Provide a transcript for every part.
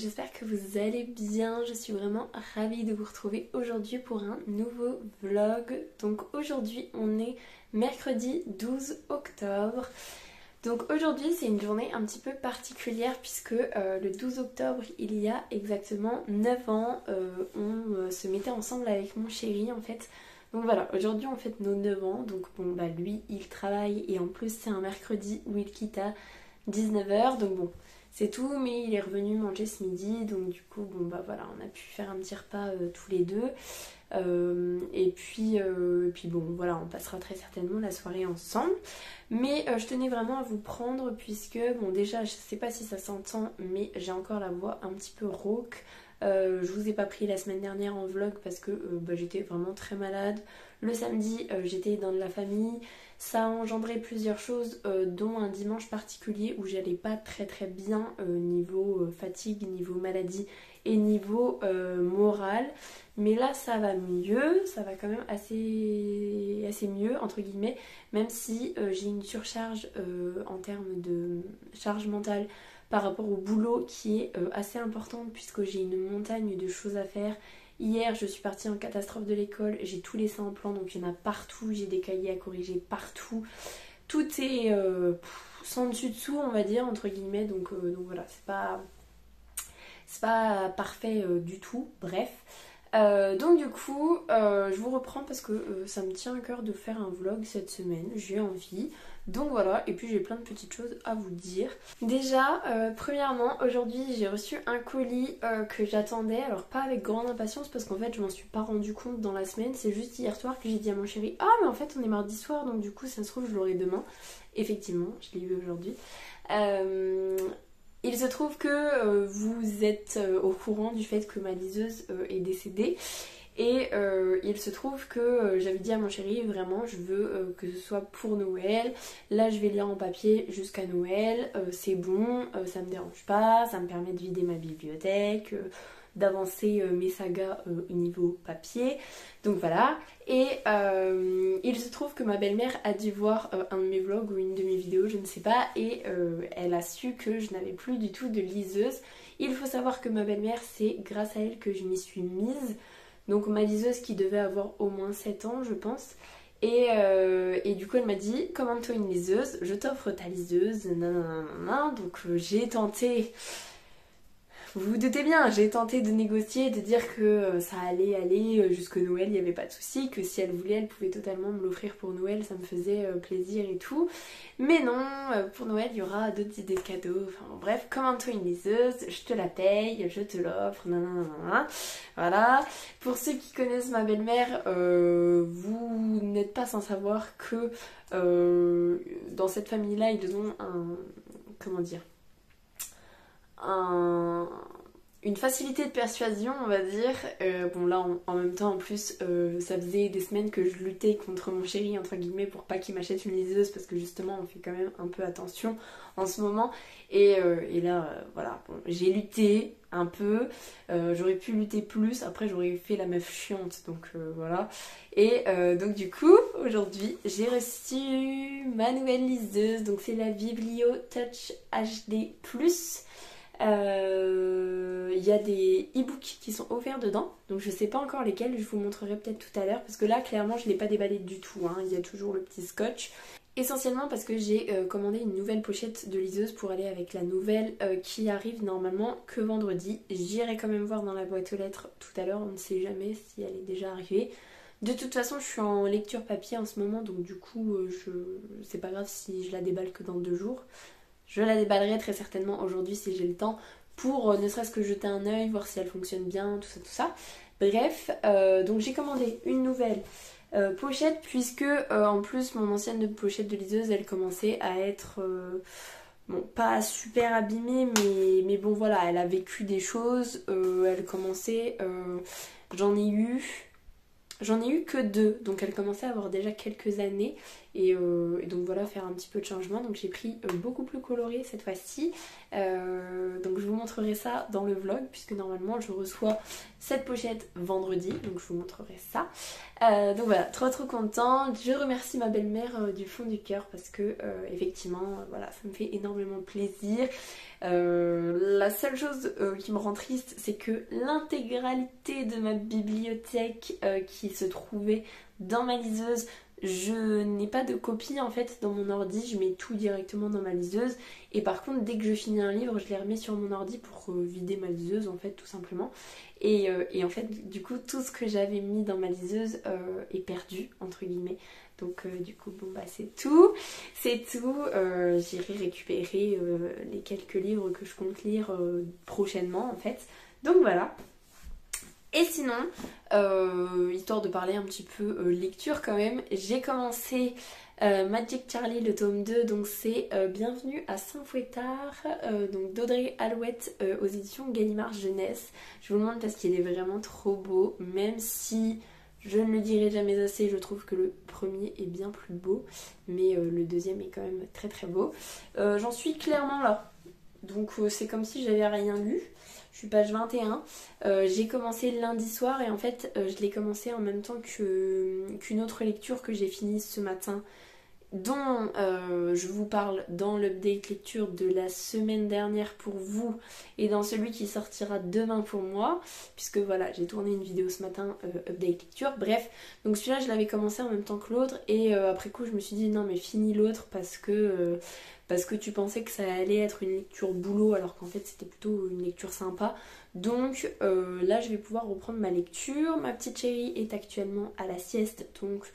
j'espère que vous allez bien. Je suis vraiment ravie de vous retrouver aujourd'hui pour un nouveau vlog. Donc aujourd'hui on est mercredi 12 octobre. Donc aujourd'hui c'est une journée un petit peu particulière puisque le 12 octobre il y a exactement 9 ans on se mettait ensemble avec mon chéri en fait. Donc voilà, aujourd'hui on fête nos 9 ans, donc bon bah lui il travaille et en plus c'est un mercredi où il quitte à 19h, donc bon c'est tout, mais il est revenu manger ce midi, donc du coup bon bah voilà on a pu faire un petit repas tous les deux. Et puis bon voilà, on passera très certainement la soirée ensemble. Mais je tenais vraiment à vous prendre puisque bon déjà je sais pas si ça s'entend mais j'ai encore la voix un petit peu rauque. Je vous ai pas pris la semaine dernière en vlog parce que j'étais vraiment très malade. Le samedi j'étais dans de la famille. Ça a engendré plusieurs choses dont un dimanche particulier où j'allais pas très bien niveau fatigue, niveau maladie et niveau moral. Mais là ça va mieux, ça va quand même assez mieux entre guillemets, même si j'ai une surcharge en termes de charge mentale par rapport au boulot qui est assez importante puisque j'ai une montagne de choses à faire. Hier je suis partie en catastrophe de l'école, j'ai tout laissé en plan donc il y en a partout, j'ai des cahiers à corriger partout. Tout est sans dessus dessous on va dire entre guillemets donc voilà c'est pas parfait du tout, bref. Donc du coup je vous reprends parce que ça me tient à cœur de faire un vlog cette semaine, j'ai envie. Donc voilà, et puis j'ai plein de petites choses à vous dire. Déjà, premièrement, aujourd'hui j'ai reçu un colis que j'attendais, alors pas avec grande impatience parce qu'en fait je m'en suis pas rendu compte dans la semaine, c'est juste hier soir que j'ai dit à mon chéri « Ah mais en fait on est mardi soir donc du coup ça se trouve je l'aurai demain ». Effectivement, je l'ai eu aujourd'hui. Il se trouve que vous êtes au courant du fait que ma liseuse est décédée. Et il se trouve que j'avais dit à mon chéri vraiment je veux que ce soit pour Noël. Là je vais lire en papier jusqu'à Noël, c'est bon, ça me dérange pas, ça me permet de vider ma bibliothèque, d'avancer mes sagas au niveau papier. Donc voilà. Et il se trouve que ma belle-mère a dû voir un de mes vlogs ou une de mes vidéos, je ne sais pas, et elle a su que je n'avais plus du tout de liseuse. Il faut savoir que ma belle-mère, c'est grâce à elle que je m'y suis mise. Donc ma liseuse qui devait avoir au moins 7 ans je pense. Et du coup elle m'a dit commande-toi une liseuse, je t'offre ta liseuse, nanana. Donc j'ai tenté, vous vous doutez bien, j'ai tenté de négocier, de dire que ça allait aller jusque Noël, il n'y avait pas de souci, que si elle voulait elle pouvait totalement me l'offrir pour Noël, ça me faisait plaisir et tout. Mais non, pour Noël il y aura d'autres idées de cadeaux, enfin bon, bref, commande-toi une liseuse, je te la paye, je te l'offre, nanana. Voilà. Pour ceux qui connaissent ma belle-mère, vous n'êtes pas sans savoir que dans cette famille-là ils ont un... comment dire, une facilité de persuasion on va dire. Bon là en même temps en plus ça faisait des semaines que je luttais contre mon chéri entre guillemets pour pas qu'il m'achète une liseuse parce que justement on fait quand même un peu attention en ce moment et là voilà bon, j'ai lutté un peu, j'aurais pu lutter plus, après j'aurais fait la meuf chiante donc voilà. Et donc du coup aujourd'hui j'ai reçu ma nouvelle liseuse, donc c'est la Viblio Touch HD+. Il y a des e-books qui sont offerts dedans, donc je sais pas encore lesquels, je vous montrerai peut-être tout à l'heure parce que là clairement je l'ai pas déballé du tout, hein. Il y a toujours le petit scotch. Essentiellement parce que j'ai commandé une nouvelle pochette de liseuse pour aller avec la nouvelle qui arrive normalement que vendredi. J'irai quand même voir dans la boîte aux lettres tout à l'heure, on ne sait jamais si elle est déjà arrivée. De toute façon je suis en lecture papier en ce moment donc du coup c'est pas grave si je la déballe que dans 2 jours. Je la déballerai très certainement aujourd'hui si j'ai le temps pour ne serait-ce que jeter un œil, voir si elle fonctionne bien, tout ça. Bref, donc j'ai commandé une nouvelle pochette puisque en plus mon ancienne pochette de liseuse elle commençait à être bon, pas super abîmée mais bon voilà, elle a vécu des choses, elle commençait, j'en ai eu que 2, donc elle commençait à avoir déjà quelques années et donc voilà, faire un petit peu de changement. Donc j'ai pris beaucoup plus coloré cette fois-ci, donc je vous montrerai ça dans le vlog puisque normalement je reçois cette pochette vendredi, donc je vous montrerai ça. Donc voilà, trop contente. Je remercie ma belle-mère du fond du cœur parce que effectivement voilà, ça me fait énormément plaisir. La seule chose qui me rend triste, c'est que l'intégralité de ma bibliothèque qui se trouvait dans ma liseuse, je n'ai pas de copie en fait dans mon ordi, je mets tout directement dans ma liseuse et par contre dès que je finis un livre je les remets sur mon ordi pour vider ma liseuse en fait tout simplement et en fait du coup tout ce que j'avais mis dans ma liseuse est perdu entre guillemets donc du coup bon bah c'est tout j'irai récupérer les quelques livres que je compte lire prochainement en fait donc voilà. Et sinon, histoire de parler un petit peu lecture quand même, j'ai commencé Magic Charlie le tome 2, donc c'est Bienvenue à Saint-Fouettard, donc d'Audrey Alouette aux éditions Gallimard Jeunesse. Je vous le montre parce qu'il est vraiment trop beau, même si je ne le dirai jamais assez, je trouve que le premier est bien plus beau, mais le deuxième est quand même très très beau. J'en suis clairement là, donc c'est comme si j'avais rien lu. Je suis page 21. J'ai commencé lundi soir et en fait je l'ai commencé en même temps qu'une autre lecture que j'ai finie ce matin, dont je vous parle dans l'update lecture de la semaine dernière pour vous et dans celui qui sortira demain pour moi, puisque voilà, j'ai tourné une vidéo ce matin update lecture. Bref, donc celui-là je l'avais commencé en même temps que l'autre et après coup je me suis dit non mais finis l'autre parce que tu pensais que ça allait être une lecture boulot alors qu'en fait c'était plutôt une lecture sympa. Donc là je vais pouvoir reprendre ma lecture. Ma petite chérie est actuellement à la sieste, donc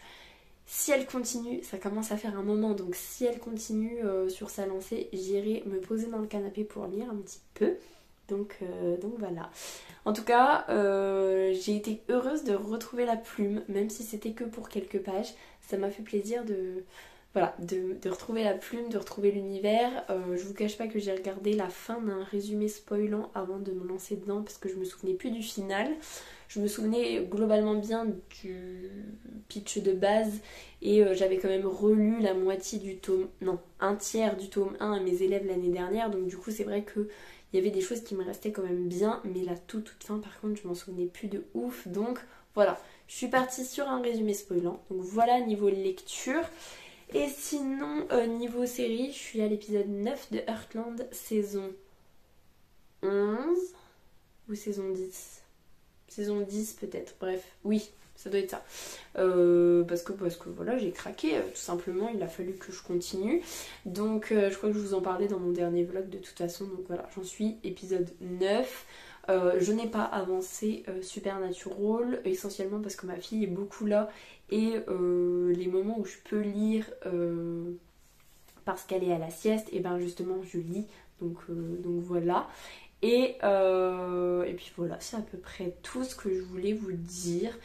si elle continue, ça commence à faire un moment, donc si elle continue sur sa lancée, j'irai me poser dans le canapé pour lire un petit peu. Donc voilà. En tout cas, j'ai été heureuse de retrouver la plume, même si c'était que pour quelques pages. Ça m'a fait plaisir de retrouver la plume, de retrouver l'univers. Je vous cache pas que j'ai regardé la fin d'un résumé spoilant avant de me lancer dedans parce que je me souvenais plus du final. Je me souvenais globalement bien du pitch de base et j'avais quand même relu la moitié du tome, non, un tiers du tome 1 à mes élèves l'année dernière, donc du coup c'est vrai que il y avait des choses qui me restaient quand même bien, mais la toute fin par contre je m'en souvenais plus de ouf, donc voilà, je suis partie sur un résumé spoilant, donc voilà niveau lecture. Et sinon, niveau série, je suis à l'épisode 9 de Heartland, saison 11 ou saison 10. Saison 10 peut-être, bref, oui, ça doit être ça. Parce que voilà, j'ai craqué, tout simplement, il a fallu que je continue. Donc je crois que je vous en parlais dans mon dernier vlog de toute façon, donc voilà, j'en suis épisode 9. Je n'ai pas avancé Supernatural, essentiellement parce que ma fille est beaucoup là et les moments où je peux lire parce qu'elle est à la sieste, et ben justement je lis, donc voilà. Et puis voilà, c'est à peu près tout ce que je voulais vous dire.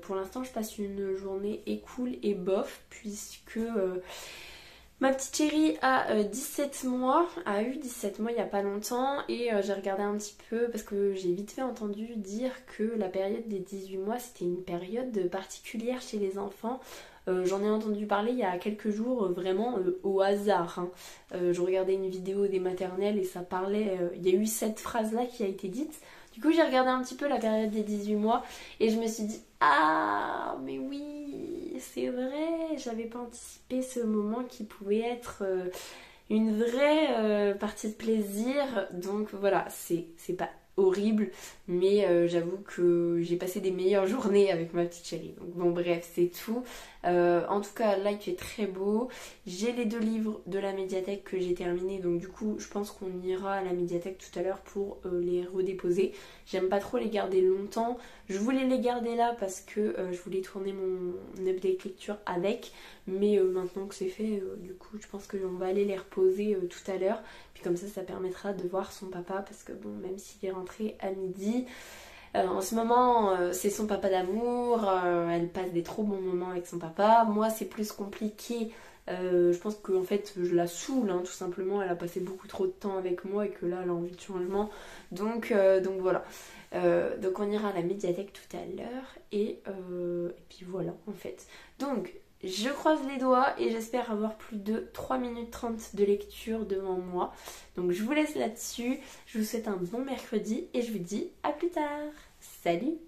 Pour l'instant je passe une journée cool et bof puisque ma petite chérie a 17 mois, a eu 17 mois il n'y a pas longtemps et j'ai regardé un petit peu parce que j'ai vite fait entendu dire que la période des 18 mois c'était une période particulière chez les enfants. J'en ai entendu parler il y a quelques jours vraiment au hasard. Hein. Je regardais une vidéo des maternelles et ça parlait, il y a eu cette phrase là qui a été dite. Du coup j'ai regardé un petit peu la période des 18 mois et je me suis dit ah mais oui c'est vrai, j'avais pas anticipé ce moment qui pouvait être une vraie partie de plaisir. Donc voilà, c'est pas horrible mais j'avoue que j'ai passé des meilleures journées avec ma petite chérie, donc bon bref c'est tout. En tout cas là il fait très beau, j'ai les 2 livres de la médiathèque que j'ai terminés, donc du coup je pense qu'on ira à la médiathèque tout à l'heure pour les redéposer. J'aime pas trop les garder longtemps, je voulais les garder là parce que je voulais tourner mon update lecture avec, mais maintenant que c'est fait du coup je pense qu'on va aller les reposer tout à l'heure, puis comme ça permettra de voir son papa parce que bon même s'il est rentré à midi, en ce moment c'est son papa d'amour, elle passe des trop bons moments avec son papa. Moi c'est plus compliqué, je pense que en fait je la saoule hein, tout simplement, elle a passé beaucoup trop de temps avec moi et que là elle a envie de changement, donc voilà. Donc on ira à la médiathèque tout à l'heure et puis voilà en fait. Donc je croise les doigts et j'espère avoir plus de 3 minutes 30 de lecture devant moi. Donc je vous laisse là-dessus. Je vous souhaite un bon mercredi et je vous dis à plus tard. Salut!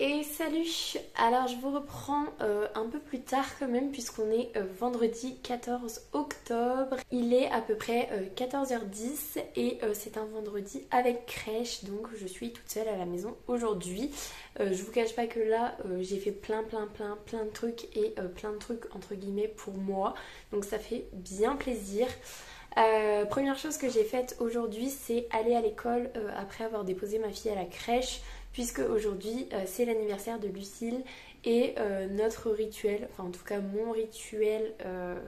Et salut! Alors je vous reprends un peu plus tard quand même puisqu'on est vendredi 14 octobre. Il est à peu près 14h10 et c'est un vendredi avec crèche, donc je suis toute seule à la maison aujourd'hui. Je vous cache pas que là j'ai fait plein de trucs et plein de trucs entre guillemets pour moi, donc ça fait bien plaisir. Première chose que j'ai faite aujourd'hui, c'est aller à l'école après avoir déposé ma fille à la crèche, puisque aujourd'hui c'est l'anniversaire de Lucille et notre rituel, enfin en tout cas mon rituel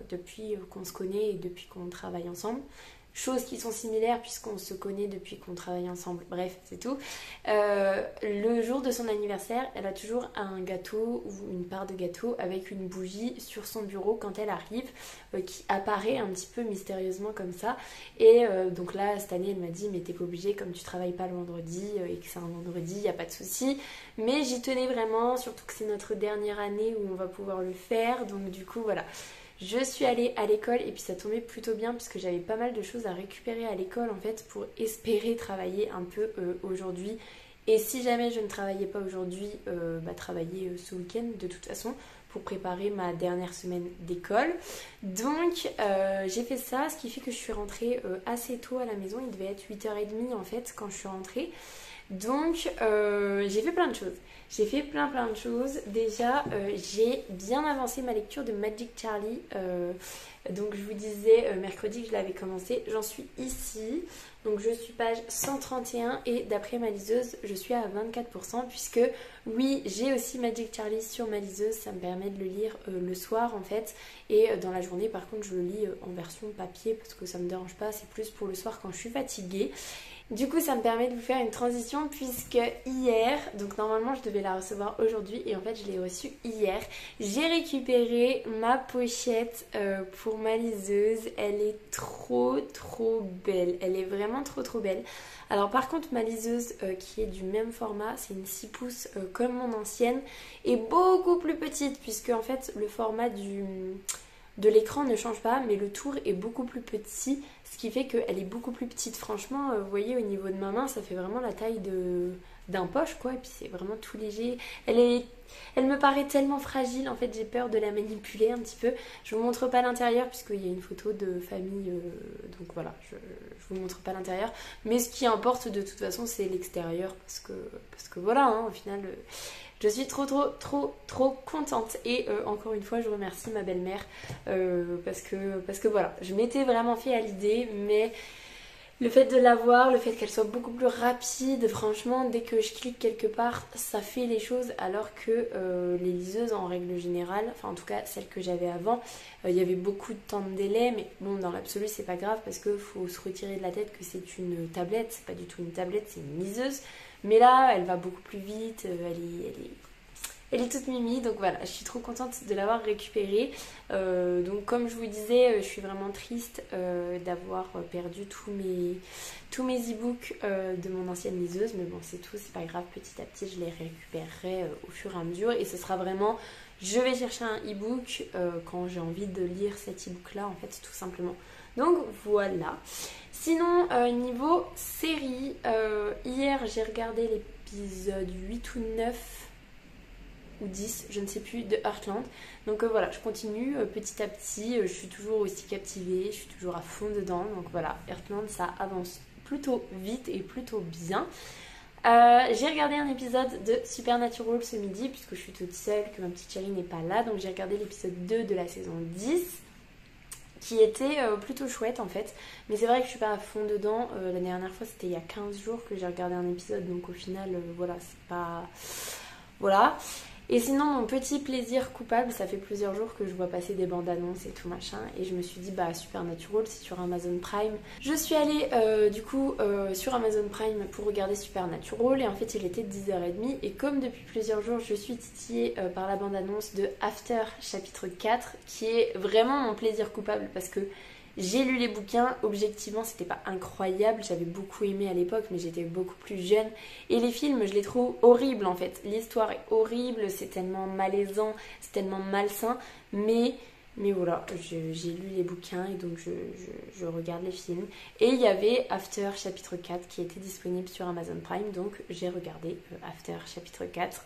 depuis qu'on se connaît et depuis qu'on travaille ensemble. Choses qui sont similaires puisqu'on se connaît depuis qu'on travaille ensemble, bref c'est tout. Le jour de son anniversaire, elle a toujours un gâteau ou une part de gâteau avec une bougie sur son bureau quand elle arrive, qui apparaît un petit peu mystérieusement comme ça. Et donc là cette année elle m'a dit mais t'es pas obligée, comme tu travailles pas le vendredi et que c'est un vendredi, y a pas de souci. Mais j'y tenais vraiment, surtout que c'est notre dernière année où on va pouvoir le faire, donc du coup voilà. Je suis allée à l'école et puis ça tombait plutôt bien parce que j'avais pas mal de choses à récupérer à l'école en fait pour espérer travailler un peu aujourd'hui. Et si jamais je ne travaillais pas aujourd'hui, travailler ce week-end de toute façon pour préparer ma dernière semaine d'école. Donc j'ai fait ça, ce qui fait que je suis rentrée assez tôt à la maison. Il devait être 8h30 en fait quand je suis rentrée. Donc j'ai fait plein de choses. J'ai fait plein de choses. Déjà j'ai bien avancé ma lecture de Magic Charlie. Donc je vous disais mercredi que je l'avais commencé. J'en suis ici. Donc je suis page 131 et d'après ma liseuse je suis à 24% puisque oui j'ai aussi Magic Charlie sur ma liseuse. Ça me permet de le lire le soir en fait. Et dans la journée par contre je le lis en version papier parce que ça me dérange pas. C'est plus pour le soir quand je suis fatiguée. Du coup ça me permet de vous faire une transition puisque hier, donc normalement je devais la recevoir aujourd'hui et en fait je l'ai reçue hier. J'ai récupéré ma pochette pour ma liseuse, elle est trop belle, elle est vraiment trop belle. Alors par contre ma liseuse qui est du même format, c'est une 6 pouces comme mon ancienne, est beaucoup plus petite puisque en fait le format de l'écran ne change pas mais le tour est beaucoup plus petit, ce qui fait qu'elle est beaucoup plus petite. Franchement vous voyez au niveau de ma main ça fait vraiment la taille d'un poche quoi, et puis c'est vraiment tout léger. Elle me paraît tellement fragile en fait, j'ai peur de la manipuler un petit peu. Je vous montre pas l'intérieur puisqu'il y a une photo de famille donc voilà je vous montre pas l'intérieur, mais ce qui importe de toute façon c'est l'extérieur parce que voilà hein, au final je suis trop contente et encore une fois je remercie ma belle-mère parce que voilà, je m'étais vraiment fait à l'idée, mais le fait de l'avoir, le fait qu'elle soit beaucoup plus rapide, franchement dès que je clique quelque part ça fait les choses, alors que les liseuses en règle générale, enfin en tout cas celles que j'avais avant, il y avait beaucoup de temps de délai, mais bon dans l'absolu c'est pas grave parce qu'il faut se retirer de la tête que c'est une tablette, c'est pas du tout une tablette, c'est une liseuse. Mais là, elle va beaucoup plus vite, elle est toute mimi, donc voilà, je suis trop contente de l'avoir récupérée. Donc comme je vous disais, je suis vraiment triste d'avoir perdu tous mes e-books de mon ancienne liseuse, mais bon c'est tout, c'est pas grave, petit à petit je les récupérerai au fur et à mesure et ce sera vraiment, je vais chercher un e-book quand j'ai envie de lire cet e-book là en fait tout simplement. Donc voilà. Sinon niveau série, hier j'ai regardé l'épisode 8 ou 9 ou 10, je ne sais plus, de Heartland. Donc voilà, je continue petit à petit, je suis toujours aussi captivée, je suis toujours à fond dedans. Donc voilà, Heartland ça avance plutôt vite et plutôt bien. J'ai regardé un épisode de Supernatural ce midi puisque je suis toute seule, que ma petite chérie n'est pas là. Donc j'ai regardé l'épisode 2 de la saison 10 qui était plutôt chouette en fait, mais c'est vrai que je suis pas à fond dedans. La dernière fois c'était il y a 15 jours que j'ai regardé un épisode, donc au final voilà, c'est pas... Voilà. Et sinon mon petit plaisir coupable, ça fait plusieurs jours que je vois passer des bandes annonces et tout machin, et je me suis dit bah Supernatural c'est sur Amazon Prime. Je suis allée du coup sur Amazon Prime pour regarder Supernatural et en fait il était 10h30 et comme depuis plusieurs jours je suis titillée par la bande annonce de After chapitre 4 qui est vraiment mon plaisir coupable parce que j'ai lu les bouquins, objectivement c'était pas incroyable, j'avais beaucoup aimé à l'époque mais j'étais beaucoup plus jeune et les films je les trouve horribles en fait, l'histoire est horrible, c'est tellement malaisant, c'est tellement malsain, mais Mais voilà, j'ai lu les bouquins et donc je regarde les films. Et il y avait After chapitre 4 qui était disponible sur Amazon Prime, donc j'ai regardé After chapitre 4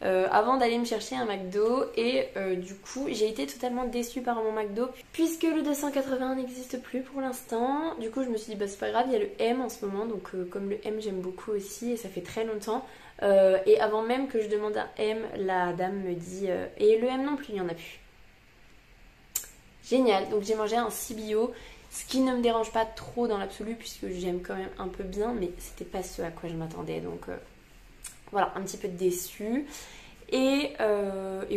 avant d'aller me chercher un McDo. Et du coup, j'ai été totalement déçue par mon McDo puisque le 280 n'existe plus pour l'instant. Du coup, je me suis dit, bah c'est pas grave, il y a le M en ce moment, donc comme le M j'aime beaucoup aussi et ça fait très longtemps. Et avant même que je demande un M, la dame me dit et le M non plus, il n'y en a plus. Génial, donc j'ai mangé un CBO, ce qui ne me dérange pas trop dans l'absolu puisque j'aime quand même un peu bien, mais c'était pas ce à quoi je m'attendais, donc voilà, un petit peu déçue. Et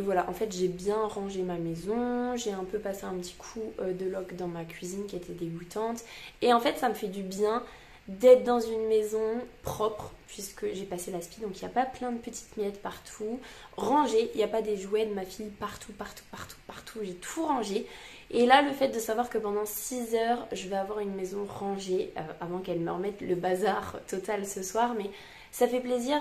voilà, en fait j'ai bien rangé ma maison, j'ai un peu passé un petit coup de loc dans ma cuisine qui était dégoûtante. Et en fait ça me fait du bien d'être dans une maison propre puisque j'ai passé l'aspi, donc il n'y a pas plein de petites miettes partout. Rangé, il n'y a pas des jouets de ma fille partout, j'ai tout rangé. Et là le fait de savoir que pendant 6 heures je vais avoir une maison rangée avant qu'elle me remette le bazar total ce soir, mais ça fait plaisir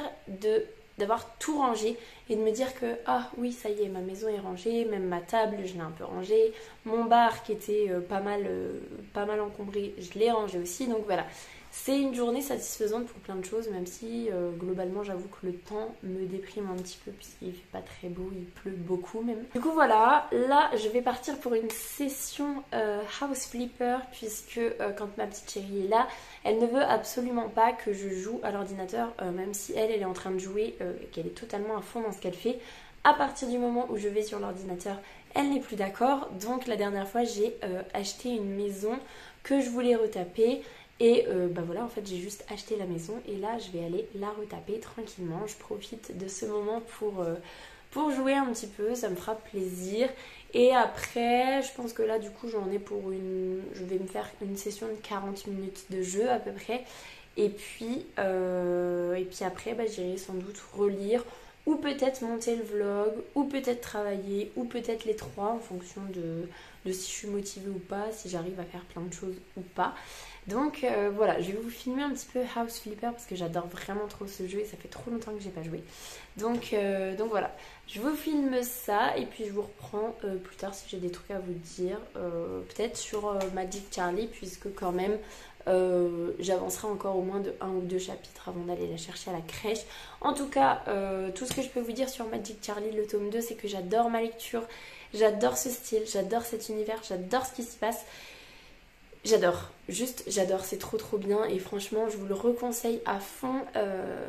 d'avoir tout rangé et de me dire que ah oui ça y est, ma maison est rangée, même ma table je l'ai un peu rangée, mon bar qui était pas mal encombré je l'ai rangé aussi, donc voilà. C'est une journée satisfaisante pour plein de choses, même si globalement j'avoue que le temps me déprime un petit peu puisqu'il fait pas très beau, il pleut beaucoup même. Du coup voilà, là je vais partir pour une session House Flipper puisque quand ma petite chérie est là, elle ne veut absolument pas que je joue à l'ordinateur, même si elle est en train de jouer et qu'elle est totalement à fond dans ce qu'elle fait. À partir du moment où je vais sur l'ordinateur, elle n'est plus d'accord. Donc la dernière fois j'ai acheté une maison que je voulais retaper. Et bah voilà, en fait j'ai juste acheté la maison et là je vais aller la retaper tranquillement. Je profite de ce moment pour jouer un petit peu, ça me fera plaisir. Et après je pense que là du coup j'en ai pour je vais me faire une session de 40 minutes de jeu à peu près. Et puis après bah, j'irai sans doute relire ou peut-être monter le vlog, ou peut-être travailler, ou peut-être les trois en fonction de si je suis motivée ou pas, si j'arrive à faire plein de choses ou pas. Donc voilà, je vais vous filmer un petit peu House Flipper parce que j'adore vraiment trop ce jeu et ça fait trop longtemps que j'ai pas joué. Donc voilà, je vous filme ça et puis je vous reprends plus tard si j'ai des trucs à vous dire. Peut-être sur Magic Charlie puisque quand même j'avancerai encore au moins de 1 ou 2 chapitres avant d'aller la chercher à la crèche. En tout cas, tout ce que je peux vous dire sur Magic Charlie, le tome 2, c'est que j'adore ma lecture, j'adore ce style, j'adore cet univers, j'adore ce qui s'y passe. J'adore, juste j'adore, c'est trop bien et franchement je vous le reconseille à fond,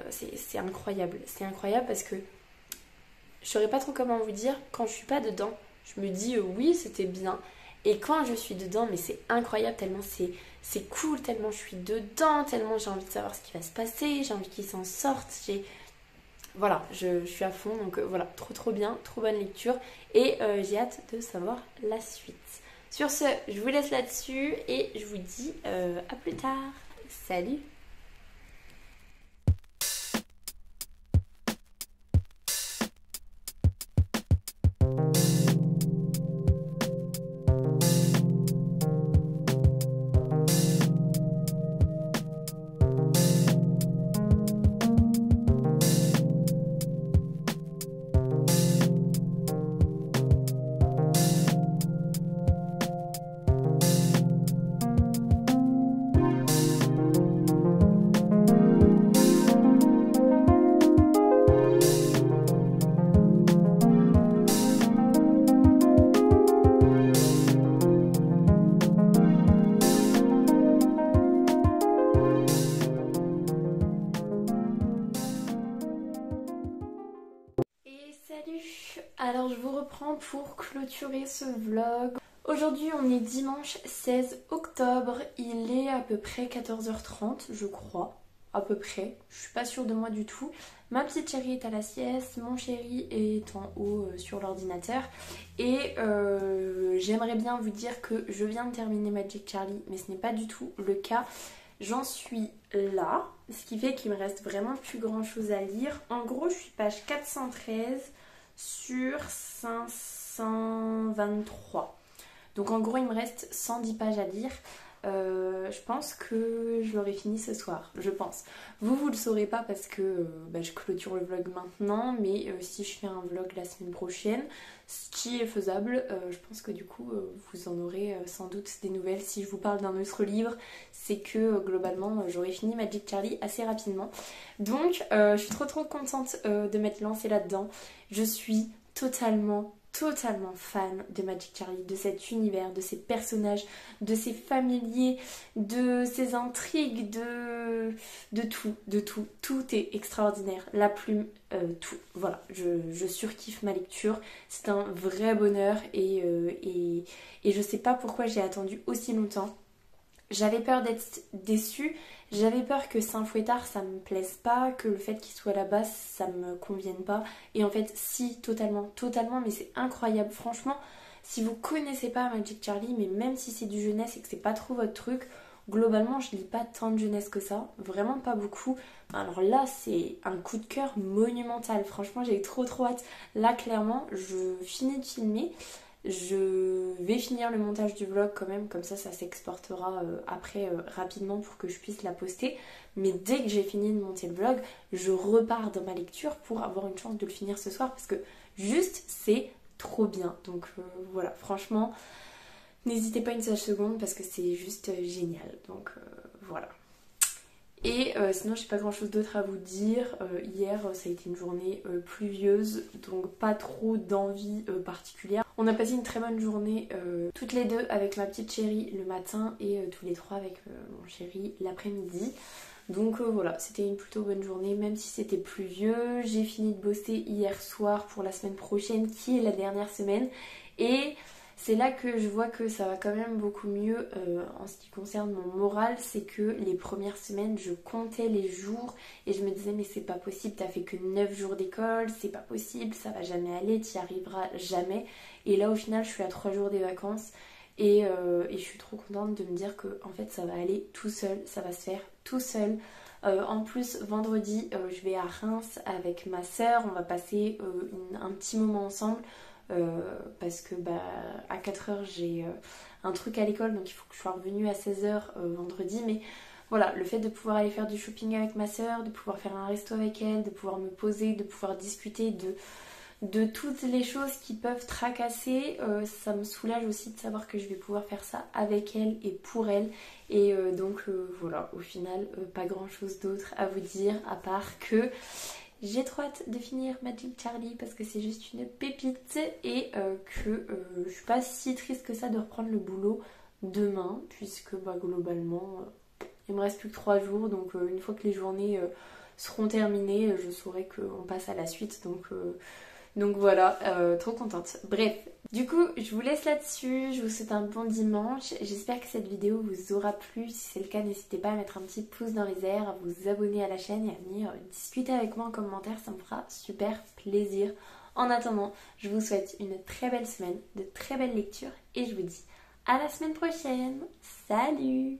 c'est incroyable parce que je saurais pas trop comment vous dire, quand je suis pas dedans, je me dis oui c'était bien et quand je suis dedans mais c'est incroyable tellement c'est cool, tellement je suis dedans, tellement j'ai envie de savoir ce qui va se passer, j'ai envie qu'ils s'en sortent, voilà, je suis à fond donc voilà, trop bien, trop bonne lecture et j'ai hâte de savoir la suite. Sur ce, je vous laisse là-dessus et je vous dis à plus tard. Salut! Alors je vous reprends pour clôturer ce vlog. Aujourd'hui on est dimanche 16 octobre, il est à peu près 14h30 je crois, à peu près, je suis pas sûre de moi du tout. Ma petite chérie est à la sieste, mon chéri est en haut sur l'ordinateur et j'aimerais bien vous dire que je viens de terminer Magic Charlie mais ce n'est pas du tout le cas. J'en suis là, ce qui fait qu'il me reste vraiment plus grand chose à lire. En gros je suis page 413 sur 523. Donc en gros il me reste 110 pages à lire. Je pense que je l'aurai fini ce soir, je pense. Vous le saurez pas parce que je clôture le vlog maintenant, mais si je fais un vlog la semaine prochaine, ce qui est faisable, je pense que du coup vous en aurez sans doute des nouvelles. Si je vous parle d'un autre livre, c'est que globalement j'aurai fini Magic Charlie assez rapidement. Donc je suis trop contente de m'être lancée là-dedans. Je suis totalement fan de Magic Charlie, de cet univers, de ses personnages, de ses familiers, de ses intrigues, de tout. Tout est extraordinaire. La plume, tout. Voilà, je surkiffe ma lecture. C'est un vrai bonheur et je sais pas pourquoi j'ai attendu aussi longtemps. J'avais peur d'être déçue, j'avais peur que Saint-Fouettard ça me plaise pas, que le fait qu'il soit là-bas ça me convienne pas. Et en fait si, totalement, mais c'est incroyable. Franchement, si vous connaissez pas Magic Charlie, mais même si c'est du jeunesse et que c'est pas trop votre truc, globalement je lis pas tant de jeunesse que ça, vraiment pas beaucoup. Alors là c'est un coup de cœur monumental, franchement j'ai trop hâte. Là clairement je finis de filmer. Je vais finir le montage du vlog quand même, comme ça s'exportera après rapidement pour que je puisse la poster. Mais dès que j'ai fini de monter le vlog, je repars dans ma lecture pour avoir une chance de le finir ce soir parce que juste c'est trop bien. Donc voilà, franchement, n'hésitez pas une seule seconde parce que c'est juste génial. Donc voilà. Et sinon j'ai pas grand chose d'autre à vous dire. Hier ça a été une journée pluvieuse, donc pas trop d'envie particulière. On a passé une très bonne journée toutes les deux avec ma petite chérie le matin et tous les trois avec mon chéri l'après-midi. Donc voilà, c'était une plutôt bonne journée même si c'était pluvieux. J'ai fini de bosser hier soir pour la semaine prochaine qui est la dernière semaine. Et c'est là que je vois que ça va quand même beaucoup mieux en ce qui concerne mon moral. C'est que les premières semaines, je comptais les jours et je me disais mais c'est pas possible, t'as fait que 9 jours d'école, c'est pas possible, ça va jamais aller, t'y arriveras jamais. Et là au final, je suis à 3 jours des vacances et je suis trop contente de me dire que en fait ça va aller tout seul, ça va se faire tout seul. En plus, vendredi, je vais à Reims avec ma soeur, on va passer un petit moment ensemble. Parce que à 4h j'ai un truc à l'école donc il faut que je sois revenue à 16h vendredi, mais voilà, le fait de pouvoir aller faire du shopping avec ma soeur, de pouvoir faire un resto avec elle, de pouvoir me poser, de pouvoir discuter de toutes les choses qui peuvent tracasser, ça me soulage aussi de savoir que je vais pouvoir faire ça avec elle et pour elle. Et donc voilà, au final pas grand chose d'autre à vous dire à part que j'ai trop hâte de finir Magic Charlie parce que c'est juste une pépite et que je suis pas si triste que ça de reprendre le boulot demain puisque globalement il me reste plus que 3 jours, donc une fois que les journées seront terminées je saurai qu'on passe à la suite, donc voilà, trop contente. Bref, du coup je vous laisse là-dessus, je vous souhaite un bon dimanche, j'espère que cette vidéo vous aura plu. Si c'est le cas, n'hésitez pas à mettre un petit pouce dans les airs, à vous abonner à la chaîne et à venir discuter avec moi en commentaire, ça me fera super plaisir. En attendant, je vous souhaite une très belle semaine, de très belles lectures et je vous dis à la semaine prochaine. Salut!